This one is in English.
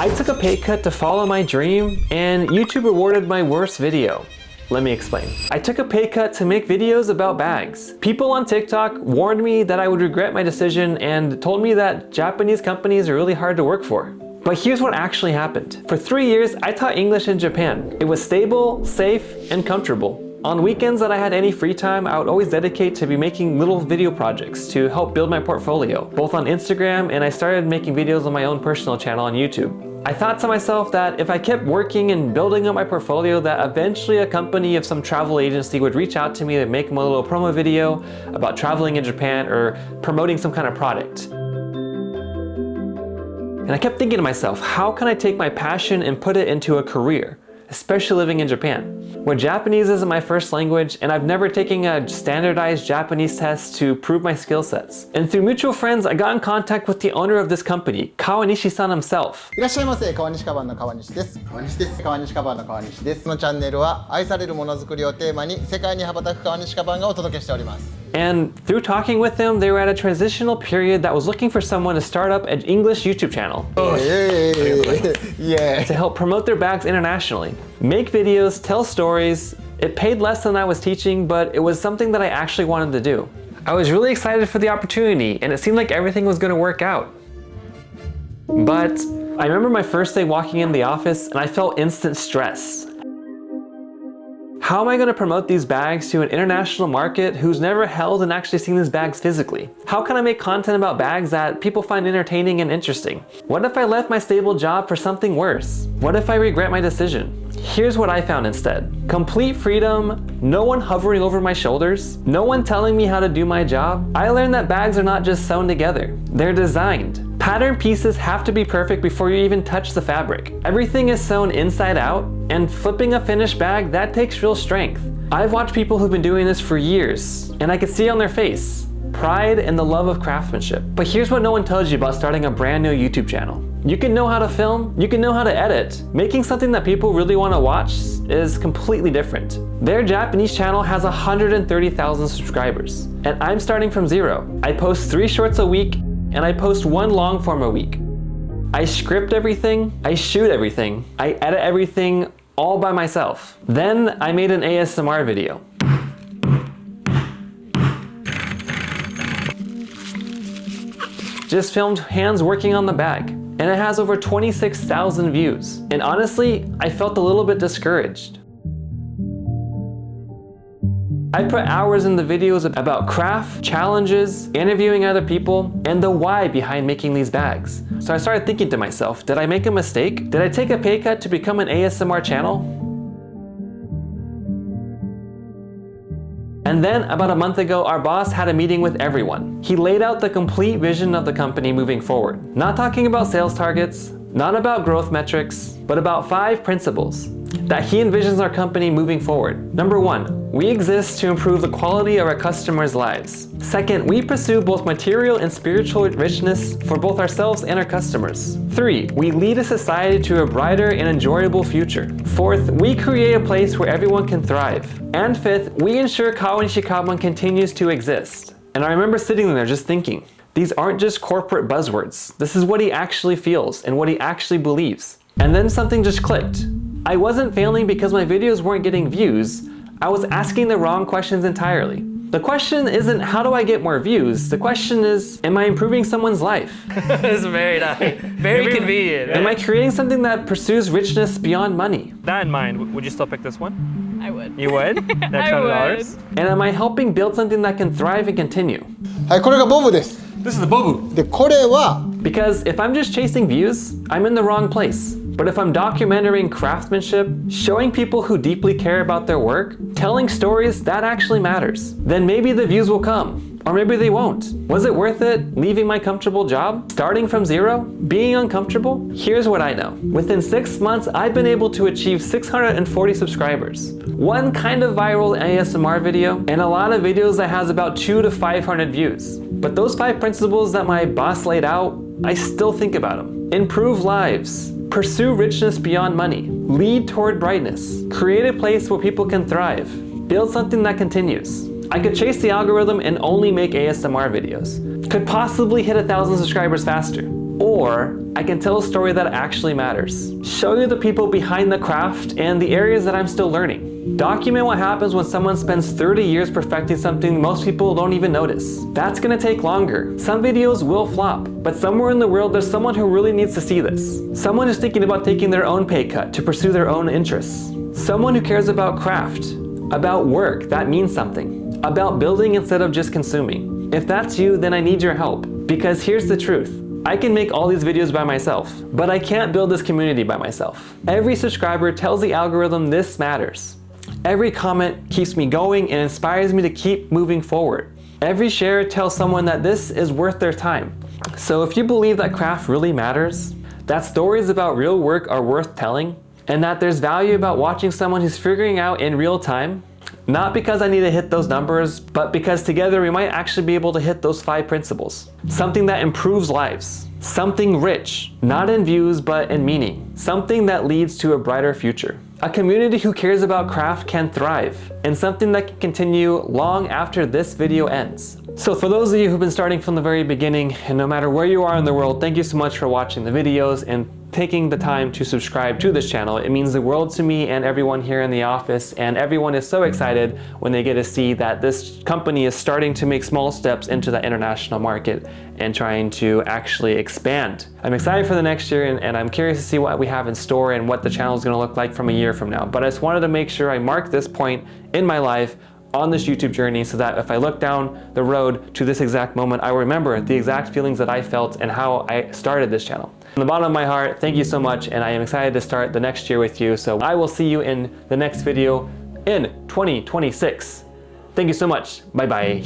I took a pay cut to follow my dream, and YouTube rewarded my worst video. Let me explain. I took a pay cut to make videos about bags. People on TikTok warned me that I would regret my decision and told me that Japanese companies are really hard to work for. But here's what actually happened. For 3 years, I taught English in Japan. It was stable, safe, and comfortable. On weekends that I had any free time, I would always dedicate to be making little video projects to help build my portfolio, both on Instagram, and I started making videos on my own personal channel on YouTube. I thought to myself that if I kept working and building up my portfolio, that eventually a company of some travel agency would reach out to me to make them a little promo video about traveling in Japan or promoting some kind of product. And I kept thinking to myself, how can I take my passion and put it into a career, especially living in Japan, where Japanese isn't my first language and I've never taken a standardized Japanese test to prove my skill sets. And through mutual friends, I got in contact with the owner of this company, Kawanishi-san himself. いらっしゃいませ、川西カバンの川西です。川西です。川西カバンの川西です。このチャンネルは愛されるものづくりをテーマに世界に羽ばたく川西カバンがお届けしております。And through talking with them, they were at a transitional period that was looking for someone to start up an English YouTube channel to help promote their bags internationally. Make videos, tell stories. It paid less than I was teaching, but it was something that I actually wanted to do. I was really excited for the opportunity, and it seemed like everything was going to work out. But I remember my first day walking in the office, and I felt instant stress. How am I going to promote these bags to an international market who's never held and actually seen these bags physically? How can I make content about bags that people find entertaining and interesting? What if I left my stable job for something worse? What if I regret my decision? Here's what I found instead. Complete freedom, no one hovering over my shoulders, no one telling me how to do my job. I learned that bags are not just sewn together, they're designed. Pattern pieces have to be perfect before you even touch the fabric. Everything is sewn inside out, and flipping a finished bag, that takes real strength. I've watched people who've been doing this for years, and I could see on their face pride and the love of craftsmanship. But here's what no one tells you about starting a brand new YouTube channel. You can know how to film, you can know how to edit. Making something that people really want to watch is completely different. Their Japanese channel has 130,000 subscribers, and I'm starting from zero. I post 3 shorts a week, and I post 1 long form a week. I script everything, I shoot everything, I edit everything all by myself. Then I made an ASMR video. Just filmed hands working on the bag, and it has over 26,000 views. And honestly, I felt a little bit discouraged. I put hours in the videos about craft, challenges, interviewing other people, and the why behind making these bags. So I started thinking to myself, did I make a mistake? Did I take a pay cut to become an ASMR channel? And then about a month ago, our boss had a meeting with everyone. He laid out the complete vision of the company moving forward. Not talking about sales targets, not about growth metrics, but about 5 principles that he envisions our company moving forward. Number 1, we exist to improve the quality of our customers' lives. Second, we pursue both material and spiritual richness for both ourselves and our customers. 3, we lead a society to a brighter and enjoyable future. 4th, we create a place where everyone can thrive. And 5th, we ensure Kawanishi Kaban continues to exist. And I remember sitting there just thinking, these aren't just corporate buzzwords. This is what he actually feels and what he actually believes. And then something just clicked. I wasn't failing because my videos weren't getting views. I was asking the wrong questions entirely. The question isn't how do I get more views? The question is, am I improving someone's life? It's very nice. Very convenient. Am I creating something that pursues richness beyond money? That in mind, would you still pick this one? I would. You would? Next $100? And am I helping build something that can thrive and continue? はい、これがボブです。 This is the bobu. で、これは Because if I'm just chasing views, I'm in the wrong place. But if I'm documenting craftsmanship, showing people who deeply care about their work, telling stories, that actually matters. Then maybe the views will come, or maybe they won't. Was it worth it, leaving my comfortable job? Starting from zero? Being uncomfortable? Here's what I know. Within 6 months, I've been able to achieve 640 subscribers. 1 kind of viral ASMR video, and a lot of videos that has about 200 to 500 views. But those 5 principles that my boss laid out, I still think about them. Improve lives. Pursue richness beyond money. Lead toward brightness. Create a place where people can thrive. Build something that continues. I could chase the algorithm and only make ASMR videos. Could possibly hit 1,000 subscribers faster. or I can tell a story that actually matters. Show you the people behind the craft and the areas that I'm still learning. Document what happens when someone spends 30 years perfecting something most people don't even notice. That's gonna take longer. Some videos will flop, but somewhere in the world there's someone who really needs to see this. Someone who's thinking about taking their own pay cut to pursue their own interests. Someone who cares about craft, about work that means something, about building instead of just consuming. If that's you, then I need your help. Because here's the truth. I can make all these videos by myself, but I can't build this community by myself. Every subscriber tells the algorithm this matters. Every comment keeps me going and inspires me to keep moving forward. Every share tells someone that this is worth their time. So if you believe that craft really matters, that stories about real work are worth telling, and that there's value about watching someone who's figuring out in real time, not because I need to hit those numbers, but because together we might actually be able to hit those 5 principles. Something that improves lives. Something rich, not in views, but in meaning. Something that leads to a brighter future. A community who cares about craft can thrive, and something that can continue long after this video ends. So for those of you who've been starting from the very beginning, and no matter where you are in the world, thank you so much for watching the videos and taking the time to subscribe to this channel. It means the world to me and everyone here in the office, and everyone is so excited when they get to see that this company is starting to make small steps into the international market and trying to actually expand. I'm excited for the next year, and I'm curious to see what we have in store and what the channel is going to look like from a year from now. But I just wanted to make sure I mark this point in my life on this YouTube journey so that if I look down the road to this exact moment, I remember the exact feelings that I felt and how I started this channel. From the bottom of my heart, thank you so much, and I am excited to start the next year with you. So I will see you in the next video in 2026. Thank you so much. Bye bye.